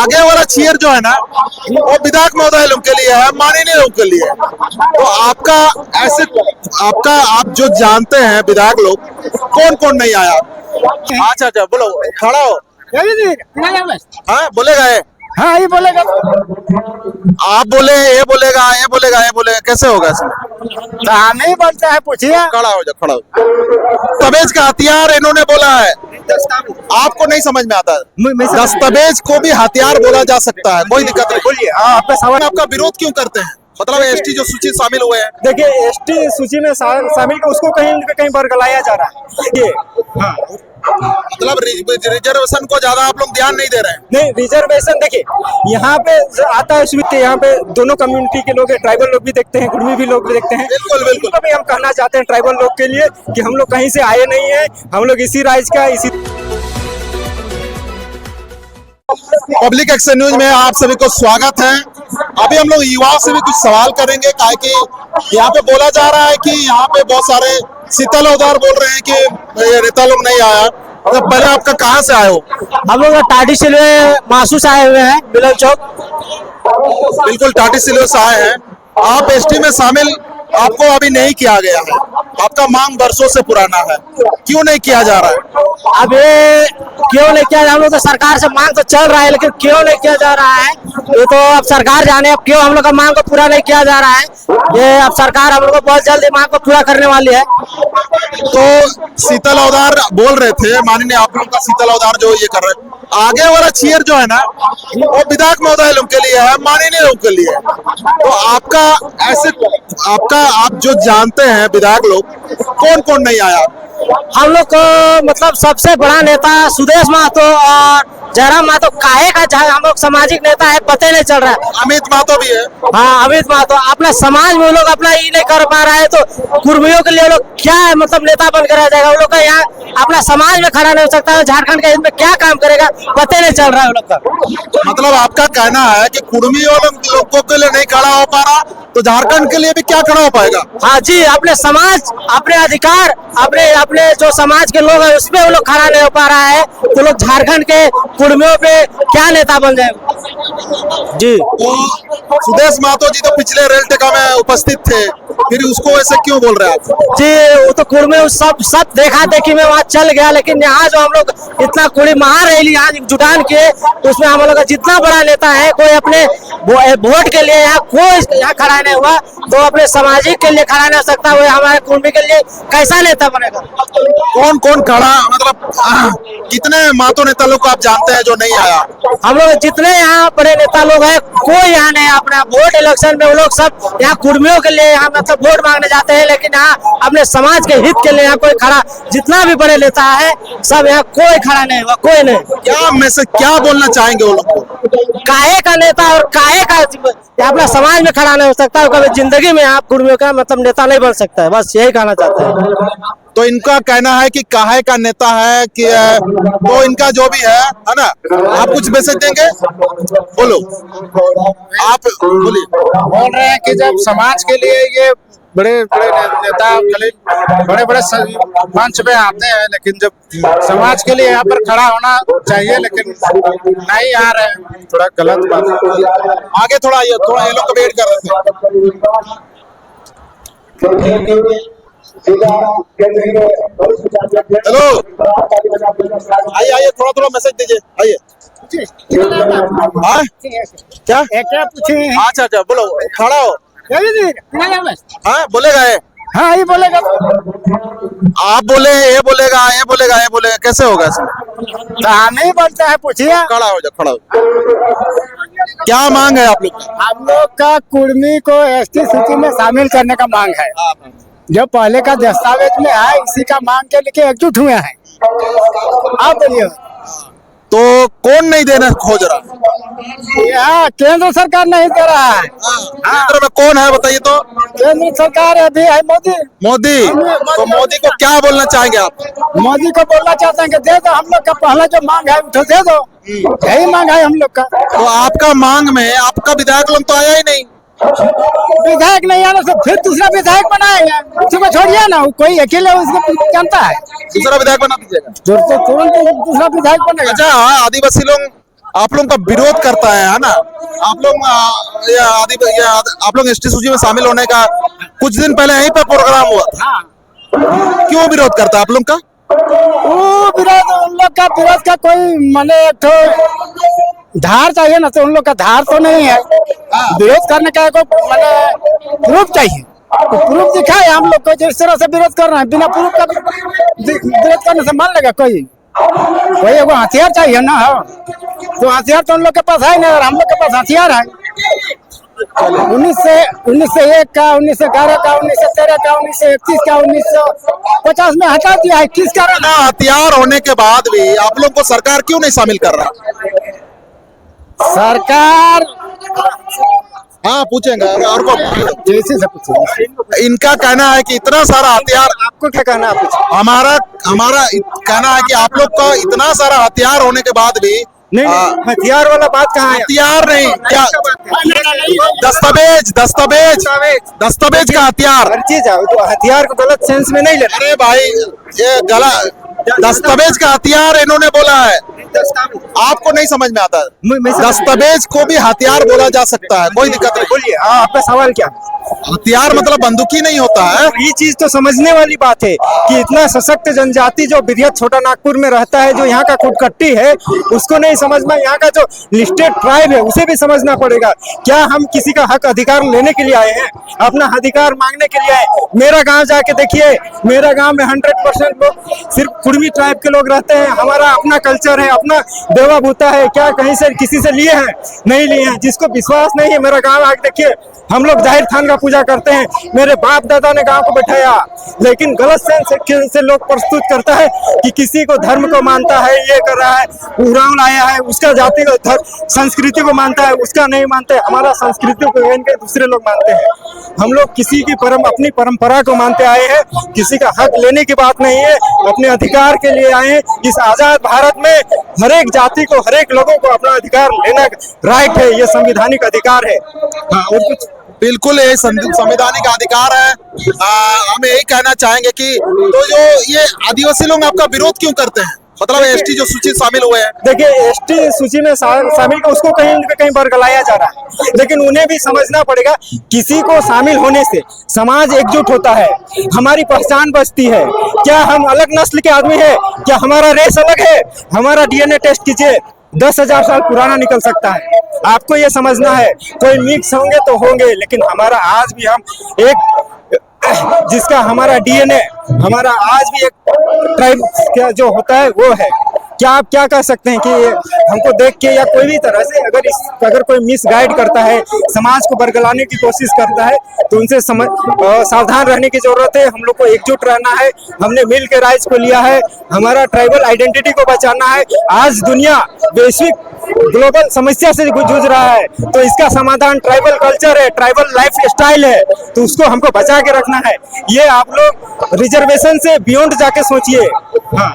आगे वाला चेयर जो है ना वो विधायक महोदय लोग के लिए है, माननीय लोग के लिए है। तो आपका ऐसे आप जो जानते हैं विधायक लोग कौन कौन नहीं आया? अच्छा अच्छा बोलो, खड़ा हो। हाँ बोलेगा ये? हाँ ये बोलेगा। आप बोले ये बोलेगा, ये बोलेगा, ये बोलेगा, कैसे होगा इसमें? तो हमें ही बोलता है, पूछिए। खड़ा हो जा, खड़ा हो। दस्तावेज का हथियार इन्होंने बोला है, आपको नहीं समझ में आता है? दस्तावेज को भी हथियार बोला जा सकता है, कोई दिक्कत नहीं। बोलिए। हाँ आपका सवाल। आपका विरोध क्यों करते हैं? मतलब एसटी जो सूची शामिल हुए हैं। देखिए एसटी सूची में शामिल उसको कहीं न कहीं बरगलाया जा रहा है ये। हाँ मतलब रिजर्वेशन को ज्यादा आप लोग ध्यान नहीं दे रहे हैं। नहीं, रिजर्वेशन देखिए यहाँ पे आता है सुविधा, यहाँ पे दोनों कम्युनिटी के लोग, ट्राइबल लोग भी देखते हैं, कुर्मी भी लोग भी देखते हैं। बिल्कुल बिल्कुल। इनको भी हम कहना चाहते हैं ट्राइबल लोग के लिए कि हम लोग कहीं से आए नहीं है, हम लोग इसी राज्य का, इसी। पब्लिक एक्शन न्यूज में आप सभी को स्वागत है। अभी हम लोग युवाओं से भी कुछ सवाल करेंगे, काहे कि यहाँ पे बोला जा रहा है कि यहाँ पे बहुत सारे शीतल औदार बोल रहे हैं कि नेता लोग नहीं आया। तो पहले आपका कहाँ से आए हो? हम लोग टाटी से महसूस आए हुए हैं, मिलन चौक। बिल्कुल टाटी सिल्वे से आए हैं। आप एसटी में शामिल आपको अभी नहीं किया गया है, आपका मांग बरसों से पुराना है, क्यों नहीं किया जा रहा है? अब ये क्यों नहीं किया, हम लोग तो सरकार से मांग तो चल रहा है, लेकिन क्यों नहीं किया जा रहा है ये तो अब सरकार जाने। अब क्यों हम लोग का मांग को पूरा नहीं किया जा रहा है, ये अब सरकार हम लोग को बहुत जल्दी मांग को पूरा करने वाली है। तो शीतल औदार बोल रहे थे, माननीय आप लोग का शीतल औदार जो ये कर रहे हैं, आगे वाला चेयर जो है ना वो विधायक महोदय लोग के लिए है, माननीय लोग के लिए है। तो आपका ऐसे आप जो जानते हैं विधायक लोग कौन कौन नहीं आया? हम लोग को मतलब सबसे बड़ा नेता सुदेश महतो और जयराम महतो, काहे का हम लोग सामाजिक नेता है पता नहीं चल रहा है। अमित महतो भी है। हाँ अमित महतो अपना समाज में लोग अपना ये नहीं कर पा रहा है, तो कुर्मियों के लिए लोग क्या मतलब नेता बनकर आ जाएगा? वो लोग का यहाँ अपना समाज में खड़ा नहीं हो सकता है, झारखंड के हित में क्या काम करेगा पता नहीं चल रहा है वो लोग का। मतलब आपका कहना है कि कुर्मी लोगों के लिए नहीं खड़ा हो पा रहा, तो झारखंड के लिए भी क्या खड़ा हो पाएगा? हाँ जी, अपने समाज, अपने अधिकार, अपने अपने जो समाज के लोग हैं उसमें वो लोग खड़ा नहीं हो पा रहा है, तो लोग झारखंड के कुर्मियों पे क्या नेता बन जाएगा जी। तो सुदेश महतो जी तो पिछले रेल टेका में उपस्थित थे, फिर उसको ऐसे क्यों बोल रहे हैं आप? जी वो तो कुर्मी सब देखा देखी में वहाँ चल गया, लेकिन यहाँ जो हम लोग इतना कुड़ी महारैली यहाँ जुटान किए, उसमें हम लोग का जितना बड़ा नेता है कोई अपने वोट के लिए यहाँ कोई यहाँ खड़ा नहीं हुआ, तो अपने सामाजिक के लिए खड़ा नहीं हो सकता, वो हमारे कुर्मी के लिए कैसा नेता बनेगा? कौन कौन खड़ा, मतलब कितने महतो नेता लोग को आप जानते हैं जो नहीं आया? हम लोग जितने यहाँ बड़े नेता लोग हैं कोई यहाँ नहीं, अपना वोट इलेक्शन में वो लोग सब यहाँ कुर्मियों के लिए यहाँ मतलब वोट मांगने जाते हैं, लेकिन यहाँ अपने समाज के हित के लिए यहाँ कोई खड़ा, जितना भी बड़े नेता है सब यहाँ कोई खड़ा नहीं हुआ, कोई नहीं। क्या मैसेज क्या बोलना चाहेंगे वो लोग को? काहे का नेता और काहे का अपना समाज में खड़ा नहीं हो सकता, कभी जिंदगी में आप कुर्मियों का मतलब नेता नहीं बन सकता है, बस यही कहना चाहते हैं। तो इनका कहना है कि काहे का नेता है कि तो इनका जो भी है ना, आप कुछ मैसेज देंगे? बोलो, आप बोलिए। बोल रहे हैं कि जब समाज के लिए ये बड़े बड़े नेता बड़े बड़े मंच पे आते हैं, लेकिन जब समाज के लिए यहाँ पर खड़ा होना चाहिए लेकिन नहीं आ रहे हैं, थोड़ा गलत बात है। आगे थोड़ा ये लोग वेट कर रहे थे। हेलो, आइए थोड़ा मैसेज दीजिए, आइए। हाँ क्या पूछे? अच्छा अच्छा बोलो, खड़ा हो। हाँ बोलेगा ये? हाँ ये बोलेगा। आप बोले ये बोलेगा, ये बोलेगा, ये बोलेगा, कैसे होगा इसमें? तो हमें ही बोलता है, पूछिए। खड़ा हो जा, खड़ा हो। क्या मांग है आप लोग का? हम लोग का कुर्मी को एसटी सूची में शामिल करने का मांग है, जो पहले का दस्तावेज में है, इसी का मांग के लेके एकजुट हुए हैं। आप बोलिए। तो कौन नहीं देना खोज रहा? यहाँ केंद्र सरकार नहीं दे रहा है। केंद्र में कौन है बताइए तो? केंद्र सरकार अभी है मोदी। मोदी। तो मोदी को क्या बोलना चाहेंगे आप? मोदी को बोलना चाहते हैं कि दे दो, हम लोग का पहला जो मांग है उठो दे दो, यही मांग है हम लोग का। तो आपका मांग में आपका विधायक लोग तो आया ही नहीं। विधायक नहीं आना तो फिर दूसरा विधायक बनाएगा, उसी को छोड़िए ना, कोई अकेले उसको जानता है। दूसरा विधायक बना दीजिएगा। दूसरा विधायक बनेगा। अच्छा हाँ, आदिवासी लोग आप लोगों का विरोध करता है ना? आप लोग आप लोग एसटी सूची में शामिल होने का कुछ दिन पहले यहीं पर प्रोग्राम हुआ था, क्यों विरोध करता है आप लोग का? वो विरोध, उन लोग का विरोध का कोई माने तो धार चाहिए ना, तो उन लोग का धार तो नहीं है। विरोध करने का को माने प्रूफ चाहिए, तो प्रूफ दिखाए हम लोग को। जिस तरह से विरोध कर रहे हैं, बिना प्रूफ का विरोध करने से मान लेगा कोई? एगो हथियार चाहिए ना, तो हथियार तो उन लोग के पास है नहीं, और हम लोग के पास हथियार है। 1901 का, 1911 का, 1913 का, 1931 का, 1950 में हटा दिया है। किस कारण? ना हथियार होने के बाद भी आप लोग को सरकार क्यों नहीं शामिल कर रहा? सरकार हाँ पूछेंगे और को जैसे से पूछेंगे। इनका कहना है कि इतना सारा हथियार, आपको क्या कहना है? हमारा कहना है कि आप लोग का इतना सारा हथियार होने के बाद भी नहीं, हथियार वाला बात कहाँ है? हथियार नहीं, क्या दस्तावेज का हथियार? हर चीज है, तो हथियार को गलत सेंस में नहीं लेना। अरे भाई ये गलत दस्तावेज का हथियार इन्होंने बोला है, आपको नहीं समझ में आता? दस्तावेज को भी हथियार बोला जा सकता है, कोई दिक्कत नहीं। बोलिए, आपका सवाल क्या? हथियार मतलब बंदूकी नहीं होता है। ये चीज तो समझने वाली बात है कि इतना सशक्त जनजाति जो बिधियत छोटा नागपुर में रहता है, जो यहाँ का खुदकट्टी है, उसको नहीं समझ में। यहाँ का जो लिस्टेड ट्राइब है उसे भी समझना पड़ेगा। क्या हम किसी का हक अधिकार लेने के लिए आए हैं? अपना अधिकार मांगने के लिए आए? मेरा गांव जाके देखिए, मेरा गांव में 100% लोग सिर्फ कुर्मी ट्राइब के लोग रहते हैं। हमारा अपना कल्चर है, अपना देवा भूता है। क्या कहीं से किसी से लिए हैं? नहीं लिए हैं। जिसको विश्वास नहीं है, मेरा गाँव आके देखिए, हम लोग जाहिर थान का पूजा करते हैं। मेरे बाप दादा ने गांव को बैठाया, लेकिन गलत सेंस से लोग प्रस्तुत करता है कि किसी को धर्म को मानता है, ये कर रहा है, उराव लाया है, उसका जाति को संस्कृति को मानता है, उसका नहीं मानते। हमारा संस्कृति को इनके दूसरे लोग मानते हैं। हम लोग किसी की अपनी परंपरा को मानते आए हैं। किसी का हक लेने की बात नहीं है, अपने अधिकार के लिए आए हैं। इस आजाद भारत में हर एक जाति को, हर एक लोगों को अपना अधिकार लेना राइट है, ये संवैधानिक अधिकार है। हाँ, और कुछ बिल्कुल ये संवैधानिक अधिकार है। हम यही कहना चाहेंगे कि तो जो ये आदिवासी लोग आपका विरोध क्यों करते हैं? मतलब एसटी जो सूची शामिल हुए हैं, देखिए, एसटी सूची में शामिल उसको कहीं न कहीं बरगलाया जा रहा है, लेकिन उन्हें भी समझना पड़ेगा। किसी को शामिल होने से समाज एकजुट होता है, हमारी पहचान बचती है। क्या हम अलग नस्ल के आदमी हैं? क्या हमारा रेस अलग है? हमारा डीएनए टेस्ट कीजिए, 10,000 साल पुराना निकल सकता है। आपको ये समझना है। कोई मिक्स होंगे तो होंगे, लेकिन हमारा आज भी हम एक जिसका हमारा डीएनए, हमारा आज भी एक ट्राइब का जो होता है वो है। क्या आप क्या कह सकते हैं कि हमको देख के या कोई भी तरह से अगर कोई मिस गाइड करता है, समाज को बरगलाने की कोशिश करता है, तो उनसे सावधान रहने की जरूरत है। हम लोग को एकजुट रहना है। हमने मिल के राइज को लिया है, हमारा ट्राइबल आइडेंटिटी को बचाना है। आज दुनिया वैश्विक ग्लोबल समस्या से जूझ रहा है, तो इसका समाधान ट्राइबल कल्चर है, ट्राइबल लाइफ स्टाइल है, तो उसको हमको बचा के रखना है। ये आप लोग रिजर्वेशन से बियॉन्ड जाके सोचिए। हाँ,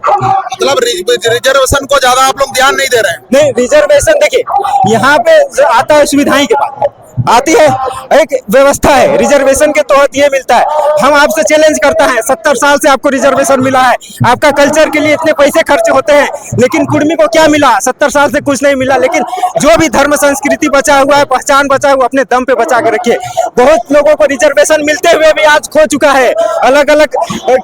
मतलब रिजर्वेशन को ज्यादा आप लोग ध्यान नहीं दे रहे हैं? नहीं, रिजर्वेशन देखिए, यहाँ पे आता है सुविधाएं के बाद आती है, एक व्यवस्था है। रिजर्वेशन के तहत ये मिलता है। हम आपसे चैलेंज करता है, 70 साल से आपको रिजर्वेशन मिला है, आपका कल्चर के लिए इतने पैसे खर्च होते हैं, लेकिन कुर्मी को क्या मिला? 70 साल से कुछ नहीं मिला। लेकिन जो भी धर्म संस्कृति बचा हुआ है, पहचान बचा हुआ, अपने दम पे बचा के रखिए। बहुत लोगों को रिजर्वेशन मिलते हुए भी आज खो चुका है। अलग अलग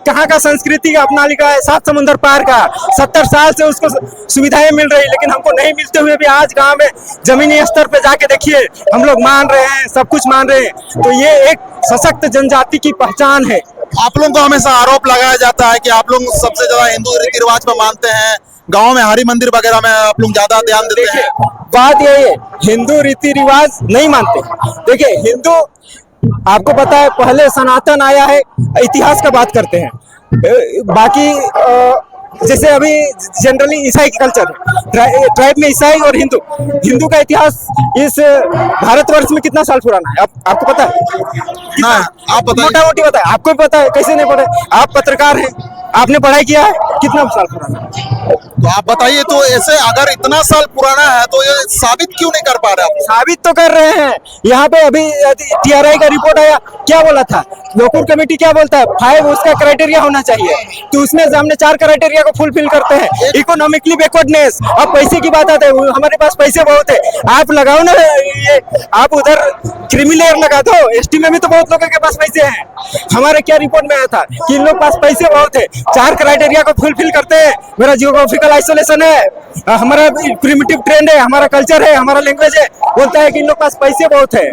कहाँ का संस्कृति अपना लिखा है, 7 समुंदर पार का। 70 साल से उसको सुविधाएं मिल रही, लेकिन हमको नहीं मिलते हुए भी आज गाँव में जमीनी स्तर पे जाके देखिए, हम लोग मान रहे हैं, सब कुछ मान रहे हैं। तो ये एक सशक्त जनजाति की पहचान है। आप लोगों को हमेशा आरोप लगाया जाता है कि आप लोग सबसे ज्यादा हिंदू रीति रिवाज में मानते हैं, गांव में हरि मंदिर वगैरह में आप लोग ज्यादा ध्यान देते हैं। बात यही है, हिंदू रीति रिवाज नहीं मानते। देखिए, हिंदू आपको पता है पहले सनातन आया है, इतिहास का बात करते हैं। बाकी जैसे अभी जनरली ईसाई कल्चर है, ट्राइब में ईसाई और हिंदू का इतिहास इस भारतवर्ष में कितना साल पुराना है? आपको पता है? ना, आप बताइए। मोटा मोटी पता है, आपको भी पता है, कैसे नहीं पता है? आप पत्रकार हैं, आपने पढ़ाई किया है, कितना साल पुराना है? तो आप बताइए। तो ऐसे अगर इतना साल पुराना है तो ये साबित क्यों नहीं कर पा रहे आप? साबित तो कर रहे हैं। यहाँ पे अभी TRI का रिपोर्ट आया, क्या बोला था लोकूर कमेटी क्या बोलता है 5 उसका क्राइटेरिया होना चाहिए, तो उसमें हमने 4 क्राइटेरिया को फुलफिल करते हैं। इकोनॉमिकली बैकवर्डनेस, अब पैसे की बात आती है, हमारे पास पैसे बहुत है, आप लगाओ ना ये, आप उधर क्रीमी लेयर लगा दो, एसटी में भी तो बहुत लोगों के पास पैसे हैं। हमारे क्या रिपोर्ट में आया था कि इन लोग पास पैसे बहुत है, 4 क्राइटेरिया को फुलफिल करते हैं। मेरा जियोग्राफिकल आइसोलेशन है, हमारा प्रिमिटिव ट्रेंड है, हमारा कल्चर है, हमारा लैंग्वेज है, बोलता है कि इन लोग पास पैसे बहुत है।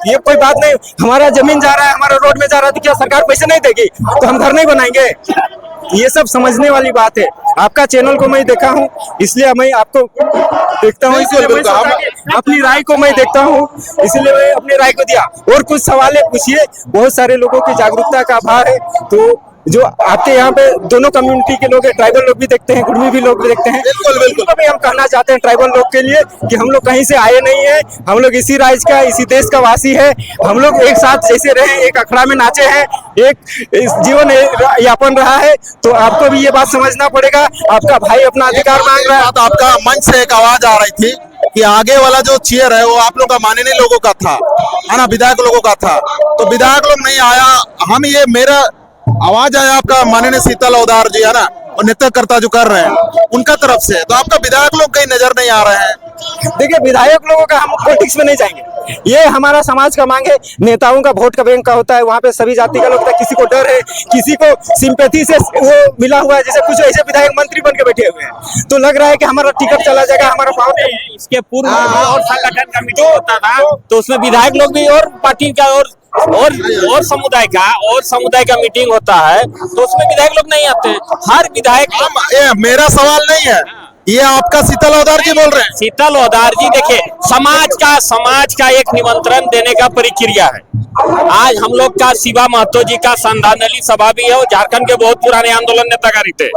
ये कोई बात नहीं, हमारा जमीन जा रहा है, हमारा रोड में जा रहा है, तो क्या सरकार पैसे नहीं देगी? तो हम घर नहीं बनाएंगे? ये सब समझने वाली बात है। आपका चैनल को मैं देखा हूँ, इसलिए मैं आपको देखता हूँ, इसलिए मैं सोचा कि अपनी राय को मैं देखता हूँ, इसलिए मैं अपनी राय को दिया। और कुछ सवाल पूछिए, बहुत सारे लोगों की जागरूकता का अभाव है, तो जो आपके यहाँ पे दोनों कम्युनिटी के लोग हैं, ट्राइबल लोग भी देखते हैं, कुर्मी भी लोग भी देखते हैं। बिल्कुल बिल्कुल। भी हम कहना चाहते हैं ट्राइबल लोग के लिए कि हम लोग कहीं से आए नहीं है, हम लोग इसी राज्य का, इसी देश का वासी है। हम लोग एक साथ जैसे रहे, एक अखड़ा में नाचे हैं, एक जीवन यापन रहा है, तो आपको भी ये बात समझना पड़ेगा। आपका भाई अपना अधिकार मांग रहा है। आपका मंच से एक आवाज आ रही थी कि आगे वाला जो चेयर है वो आप लोग का माननीय लोगों का था, है ना, विधायक लोगों का था, तो विधायक लोग नहीं आया। हम ये मेरा आवाज आया आपका माननीय शीतल लौधार जी, है ना, और नेतृत्वकर्ता जो कर रहे हैं उनका तरफ से, तो आपका विधायक लोग कहीं नजर नहीं आ रहे हैं। देखिए, विधायक लोगों का हम पॉलिटिक्स में नहीं जाएंगे, ये हमारा समाज का मांग है। नेताओं का वोट का बैंक का होता है, वहाँ पे सभी जाति का लोग होता है, किसी को डर है, किसी को सिंपैथी से वो मिला हुआ है। जैसे कुछ ऐसे विधायक मंत्री बन के बैठे हुए हैं, तो लग रहा है कि हमारा टिकट चला जाएगा, हमारा पावर। इसके पूर्व में और संगठन का मीटिंग होता था, तो उसमें विधायक लोग भी और पार्टी का और समुदाय का मीटिंग होता है, तो उसमें विधायक लोग नहीं आते हैं। हर विधायक ये मेरा सवाल नहीं है, ये आपका शीतल लौधार जी बोल रहे हैं। शीतल लौधार जी, देखिए, समाज का एक निमंत्रण देने का प्रक्रिया है। आज हम लोग का शिवा महतो जी का श्रद्धांजलि सभा भी है, और झारखंड के बहुत पुराने आंदोलन नेताकारी थे।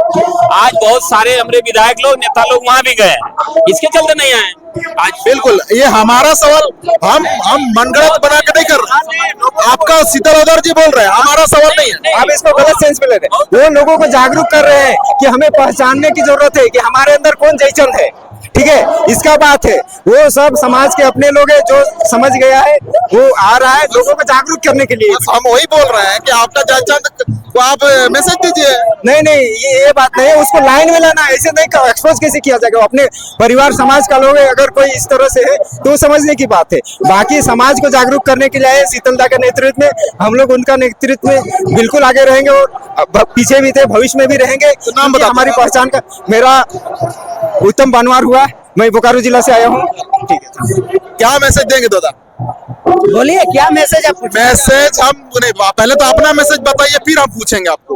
आज बहुत सारे हमारे विधायक लोग, नेता लोग वहां भी गए हैं, इसके चलते नहीं आए आज। बिल्कुल, ये हमारा सवाल हम मनगढ़ंत बना के नहीं कर रहे। आपका शीतल लौधार जी बोल रहे हैं, हमारा सवाल नहीं है। आप इसको गलत सेंस में ले रहे हैं। वो लोगों को जागरूक कर रहे हैं कि हमें पहचानने की जरूरत है कि हमारे अंदर कौन जयचंद है, ठीक है, इसका बात है। वो सब समाज के अपने लोग हैं, जो समझ गया है वो आ रहा है लोगों को जागरूक करने के लिए। हम वही बोल रहे हैं कि आपका जयचंद को आप मैसेज दीजिए। नहीं, ये बात नहीं है, उसको लाइन में लाना, ऐसे नहीं एक्सपोज कैसे किया जाएगा। वो अपने परिवार समाज का लोग है, अगर कोई इस तरह से है तो वो समझने की बात है। बाकी समाज को जागरूक करने के लिए शीतलदा के नेतृत्व में हम लोग उनका नेतृत्व में बिल्कुल आगे रहेंगे, और पीछे भी थे, भविष्य में भी रहेंगे। तो नाम बताओ। हमारी पहचान का, मेरा उत्तम बनवार हुआ, मैं बोकारो जिला से आया हूँ। ठीक है, क्या मैसेज देंगे दादा? बोलिए, क्या मैसेज आप मैसेज हम नहीं, पहले तो अपना मैसेज बताइए, फिर हम पूछेंगे आपको।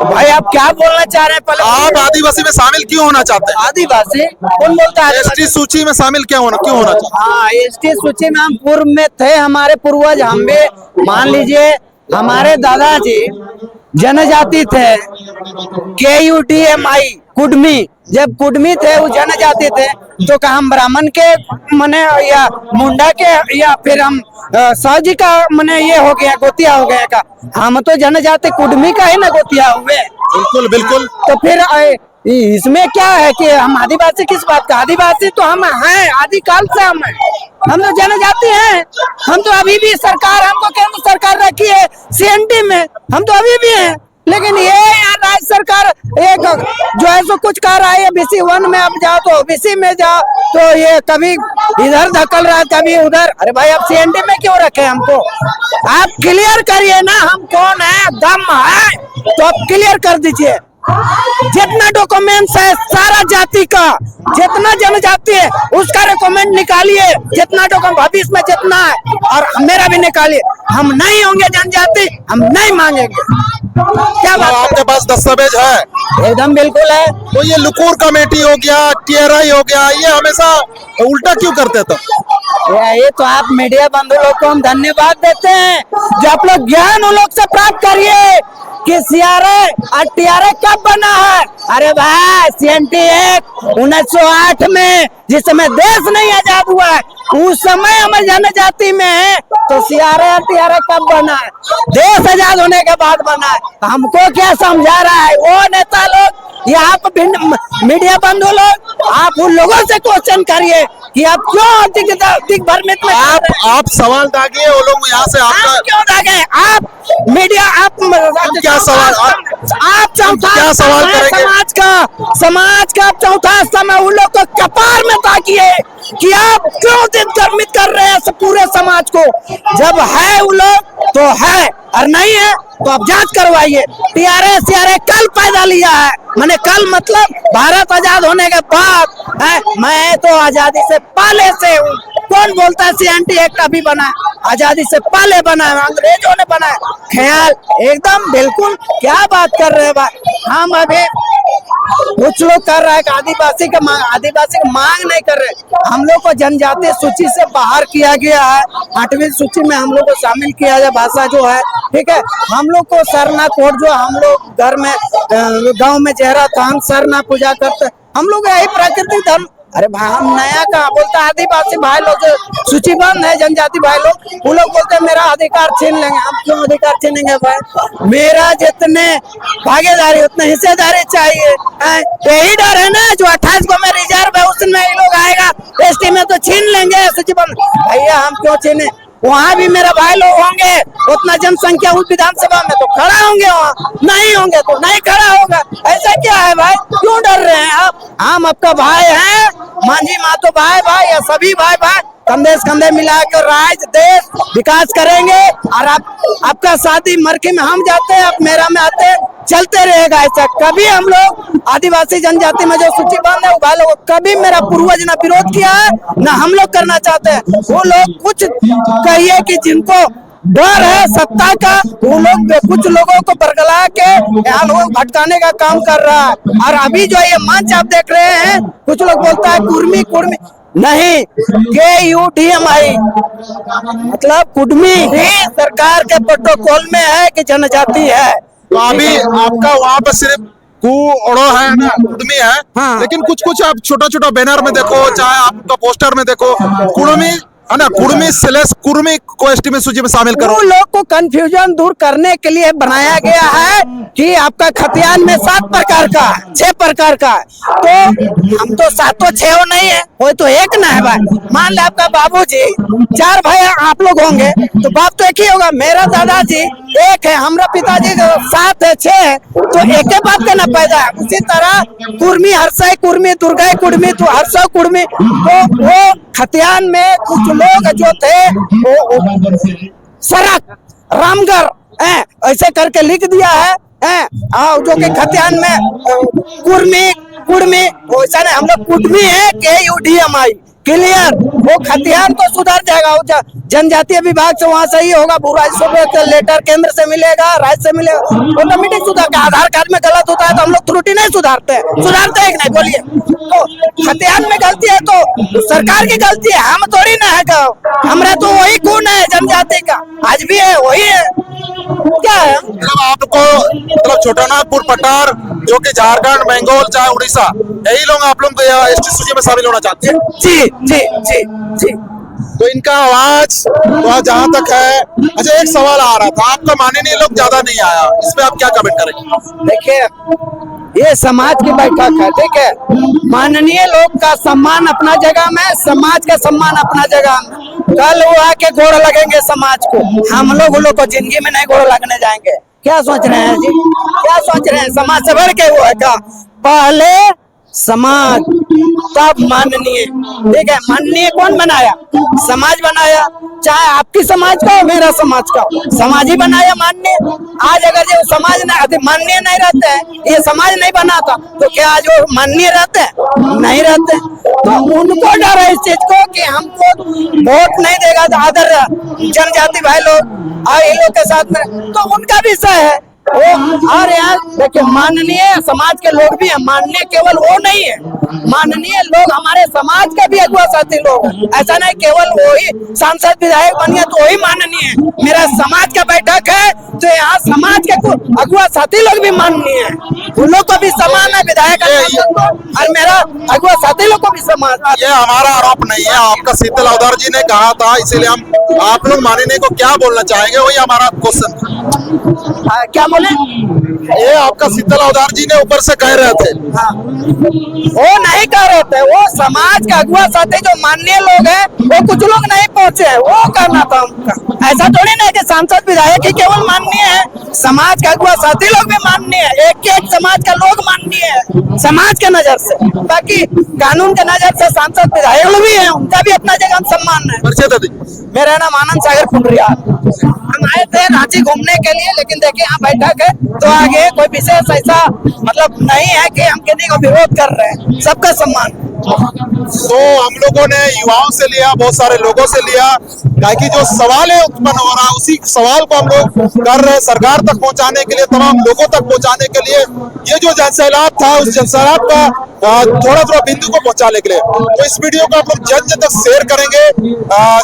भाई आप क्या बोलना चाह रहे हैं? पहले आप आदिवासी में शामिल क्यों होना चाहते हैं? आदिवासी कौन बोलता है? एसटी सूची में शामिल क्यों होना चाहते हैं? हाँ, एसटी सूची में हम पूर्व में थे, हमारे पूर्वज, हम भी मान लीजिए हमारे दादाजी जनजाति थे, KUDMI कुडमी, जब कुडमी थे वो जनजाति थे, तो क्या हम ब्राह्मण के मने या मुंडा के या फिर हम साजी का मने ये हो गया, गोतिया हो गया का? हम तो जनजाति कुडमी का है ना, गोतिया हुए। बिल्कुल बिल्कुल। तो फिर इसमें क्या है कि हम आदिवासी किस बात का? आदिवासी तो हम हैं, आदिकाल से हम तो जनजाति हैं। हम तो अभी भी सरकार, हमको केंद्र सरकार रखी है CNT में, हम तो अभी भी हैं। लेकिन ये यार राज्य सरकार एक जो है सो कुछ कह रहा है, BC 1 में आप जाओ तो BC में जाओ, तो ये कभी इधर धकल रहा है, कभी उधर। अरे भाई, आप CNT में क्यों रखे हमको? आप क्लियर करिए ना, हम कौन है, दम है तो आप क्लियर कर दीजिए। जितना डॉक्यूमेंट्स है सारा जाति का, जितना जनजाति है उसका डॉक्यूमेंट निकालिए, जितना डॉक्यूमेंट भविष्य में जितना है, और मेरा भी निकालिए। हम नहीं होंगे जनजाति, हम नहीं मांगेंगे। क्या बात? आपके पास दस्तावेज है? एकदम बिल्कुल है। तो ये लुकूर कमेटी हो गया, TRI हो गया, ये हमेशा उल्टा क्यों करते? तो ये तो आप मीडिया बंधु लोग को हम धन्यवाद देते हैं, जो आप लोग ज्ञान उन लोग से प्राप्त करिए कि CRA और TRA कब बना है। अरे भाई, CNT 1908 में, जिस समय देश नहीं आजाद हुआ है, उस समय हमें जनजाति में है, तो CRA और TRA कब बना है? देश आजाद होने के बाद बना है। हमको क्या समझा रहा है वो नेता लोग, यहाँ पे मीडिया बंधु लोग, आप उन लोगों से क्वेश्चन करिए कि आप क्यों दिग्भ्रमित में आप सवाल दागिए, वो लोग यहाँ से आपका आप क्यों दागे? आप मीडिया आप क्या सवाल आप चौथा क्या सवाल करेंगे? समाज का चौथा स्तंभ है, उन लोग को कपार में ताकिए कि आप क्यों दिग्भ्रमित कर रहे हैं पूरे समाज को। जब है वो लोग तो है, और नहीं है तो आप जांच करवाइए। टीआरएस कल पैदा लिया है, मैंने कल मतलब भारत आजाद होने के बाद है। मैं तो आजादी से पहले से हूँ। कौन बोलता है सीएनटी एक्ट अभी बना है? आजादी से पहले बना है, अंग्रेजों ने बनाया। ख्याल एकदम बिल्कुल क्या बात कर रहे हैं भाई। हम अभी कुछ लोग कर रहा है कि आदिवासी का मांग नहीं कर रहे। हम लोग को जनजातीय सूची से बाहर किया गया है, 8वीं सूची में हम लोग को शामिल किया गया। भाषा जो है ठीक है, हम लोग को सरना कोड जो हम लोग घर में गांव में चेहरा थान सरना पूजा करते, हम लोग यही प्राकृतिक धर्म। अरे भाई हम नया कहा बोलता, आदिवासी भाई लोग सूचीबद्ध है, जनजाति भाई लोग, वो लोग बोलते हैं मेरा अधिकार छीन लेंगे। हम क्यों अधिकार छीनेंगे भाई? मेरा जितने भागीदारी उतने हिस्सेदारी चाहिए। यही डर है ना, जो 28 को में रिजर्व है उसमें ये लोग आएगा, एसटी में तो छीन लेंगे सूचीबद्ध। भैया हम क्यों छीने? वहाँ भी मेरा भाई लोग होंगे, उतना जनसंख्या उस विधानसभा में तो खड़ा होंगे, वहाँ नहीं होंगे तो नहीं खड़ा होगा। ऐसा क्या है भाई, क्यों डर रहे हैं आप? हम आपका भाई हैं, मांझी मातो भाई या सभी भाई कंधे से कंधे मिलाकर राज्य देश विकास करेंगे। और आपका शादी मरके में हम जाते हैं, आप मेरा में आते हैं, चलते रहेगा ऐसा। कभी हम लोग आदिवासी जनजाति में जो सूचीबद्ध है भाई लोग, कभी मेरा पूर्वज ने विरोध किया है ना हम लोग करना चाहते हैं। वो लोग कुछ कहिए कि जिनको डर है सत्ता का, वो लोग कुछ लोगों को बरगला के यहाँ लोगों को भटकाने का काम कर रहा है। और अभी जो ये मंच आप देख रहे हैं, कुछ लोग बोलता है कुर्मी नहीं, KUDMI मतलब कुर्मी ही सरकार के प्रोटोकॉल में है कि जनजाति है। तो अभी आपका वहाँ पर सिर्फ कुड़ो है ना, कुर्मी है। हाँ। लेकिन कुछ आप छोटा बेनर में देखो, चाहे आपका पोस्टर में देखो, कुर्मी है ना, कुर्मी को एसटी में सूची में शामिल करो। वो लोग को कंफ्यूजन दूर करने के लिए बनाया गया है कि आपका खतियान में 7 प्रकार का 6 प्रकार का, तो हम तो 7 6 नहीं है, वो तो एक ना है भाई। मान लो आपका बाबूजी 4 भाई आप लोग होंगे तो बाप तो एक ही होगा। मेरा दादाजी एक है, हमारा पिताजी 7 है 6 है, तो एक बाप का ना पैदा है। उसी तरह कुर्मी हर्षय कुर्मी दुर्गा कुर्मी तो हर्षा कुर्मी, तो वो खतियान में कुछ लोग जो थे वो सरक रामगढ़ ऐसे करके लिख दिया है जो कि खतियान में कुर्मी वैसा नहीं, हम लोग कुटमी है KUDMI क्लियर। वो खतियान को सुधार जाएगा, वो जनजातीय विभाग से वहाँ सही होगा, भू राजस्व लेटर केंद्र से मिलेगा, राज्य से मिलेगा, ऑटोमेटिक सुधार। आधार कार्ड में गलत होता है तो हम लोग त्रुटि नहीं सुधारते हैं कि नहीं बोलिए? तो खतियान में गलती है तो सरकार की गलती है, हम थोड़ी ना है। हमारा तो वही खून है जनजाति का, आज भी है वही है। क्या है मतलब आपको मतलब छोटानागपुर पठार जो कि झारखंड बंगाल चाहे उड़ीसा, यही लोग आप लोग एसटी सूची में शामिल होना चाहते हैं? जी। तो इनका आवाज तो जहाँ तक है। अच्छा एक सवाल आ रहा था, आपका माननीय लोग ज्यादा नहीं आया, इसमें आप क्या कमेंट करेंगे? देखिए ये समाज की बैठक है, ठीक है। माननीय लोग का सम्मान अपना जगह में, समाज का सम्मान अपना जगह में। कल वो आके गोड़ लगेंगे समाज को, हम लोग उन लोग को जिंदगी में नहीं गोड़ लगने जाएंगे। क्या सोच रहे हैं जी, क्या सोच रहे हैं? समाज से बढ़ के वो है क्या? पहले समाज तब माननीय, ठीक है। माननीय कौन बनाया? समाज बनाया, चाहे आपकी समाज का हो मेरा समाज का, समाज ही बनाया माननीय। आज अगर जो समाज माननीय नहीं रहते हैं, ये समाज नहीं बनाता, तो क्या आज वो माननीय रहते हैं? नहीं रहते। तो उनको डर है इस चीज को कि हमको वोट नहीं देगा तो अदर जनजाति भाई लोग और इन लोग के साथ में, तो उनका विषय है वो। और यार देखिए माननीय समाज के लोग भी हैं, माननीय केवल वो नहीं है, माननीय लोग हमारे समाज के भी अगुआ साथी लोग हैं। ऐसा नहीं केवल वही सांसद विधायक बन गया तो वही माननीय है। मेरा समाज का बैठक है तो यहाँ समाज के अगुआ साथी लोग भी माननीय है, उन लोग को भी समान है, विधायक और मेरा अगुआ साथी लोग को भी समान। ये हमारा आरोप नहीं है, आपका शीतल अवधार जी ने कहा था, इसीलिए हम आप लोग माननीय को क्या बोलना चाहेंगे, वही हमारा क्वेश्चन। क्या ये आपका शीतल अवधार जी ने ऊपर से कह रहे थे। वो नहीं कर रहे थे, वो समाज के अगुआ साथी जो माननीय लोग हैं वो कुछ लोग नहीं पहुंचे हैं, वो करना था उनका। ऐसा थोड़ी ना कि सांसद विधायक ही केवल माननीय है, समाज के अगुआ साथी लोग भी माननीय है, एक समाज का लोग माननीय है समाज के नजर से, बाकी कानून के नजर से सांसद विधायक लोग भी है, उनका भी अपना जगह सम्मान है। परिचय दे दी। मेरा नाम आनंद सागर पुंडरिया। हम आए थे रांची घूमने के लिए, लेकिन देखिए यहाँ बैठक है तो आगे कोई विशेष ऐसा मतलब नहीं है कि हम किसी को विरोध कर रहे हैं, सबका सम्मान। तो हम लोगों ने युवाओं से लिया, बहुत सारे लोगों से लिया, ताकि जो सवाल है उत्पन्न हो रहा है उसी सवाल को हम लोग कर रहे हैं सरकार तक पहुंचाने के लिए, तमाम लोगों तक पहुंचाने के लिए। ये जो जनसैलाब था उस जनसैलाब का थोड़ा थोड़ा बिंदु को पहुंचाने के लिए, तो इस वीडियो को आप लोग जन जन तक शेयर करेंगे।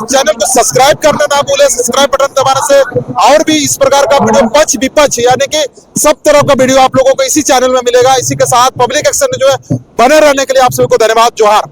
चैनल को सब्सक्राइब करना ना भूले, सब्सक्राइब बटन दबाने से और भी इस प्रकार का वीडियो पक्ष विपक्ष यानी कि सब तरह का वीडियो आप लोगों को इसी चैनल में मिलेगा। इसी के साथ पब्लिक एक्शन में जो है बने रहने के लिए आप सभी को धन्यवाद। जोहार।